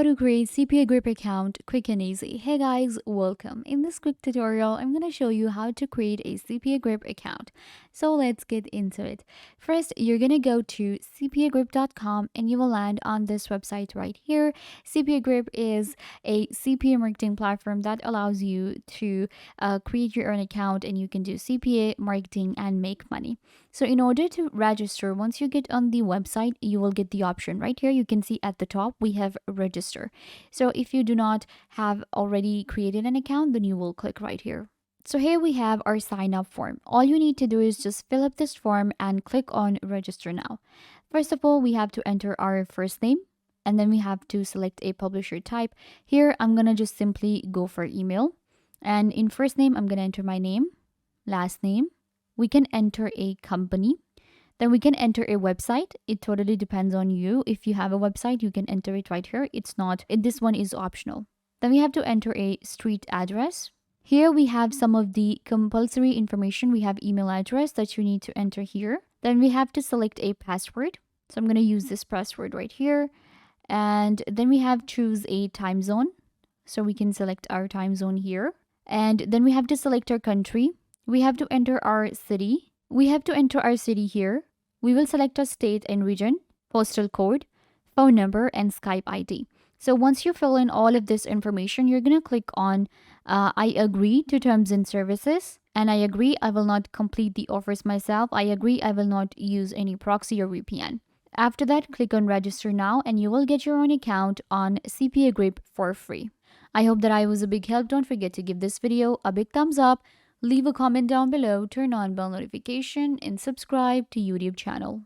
How to create CPAGrip account quick and easy. Hey guys, welcome. In this quick tutorial, I'm going to show you how to create a CPAGrip account. So let's get into it. First, you're going to go to cpagrip.com and you will land on this website right here. CPAGrip is a CPA marketing platform that allows you to create your own account, and you can do CPA marketing and make money. So in order to register, once you get on the website, you will get the option right here. You can see at the top we have register. So if you do not have already created an account, then you will click right here. So here we have our sign up form. All you need to do is just fill up this form and click on register now. First of all, we have to enter our first name, and then we have to select a publisher type. Here I'm gonna just simply go for email, and in first name I'm gonna enter my name, last name. We can enter a company, then we can enter a website. It totally depends on you. If you have a website, you can enter it right here. This one is optional. Then we have to enter a street address. Here we have some of the compulsory information. We have email address that you need to enter here. Then we have to select a password. So I'm going to use this password right here. And then we have choose a time zone. So we can select our time zone here. And then we have to select our country. We have to enter our city. We have to enter our city here. We will select a state and region, postal code, phone number, and Skype ID. So once you fill in all of this information, you're going to click on I agree to terms and services. And I agree I will not complete the offers myself. I agree I will not use any proxy or VPN. After that, click on register now and you will get your own account on CPAGrip for free. I hope that I was a big help. Don't forget to give this video a big thumbs up. Leave a comment down below, turn on bell notification, and subscribe to YouTube channel.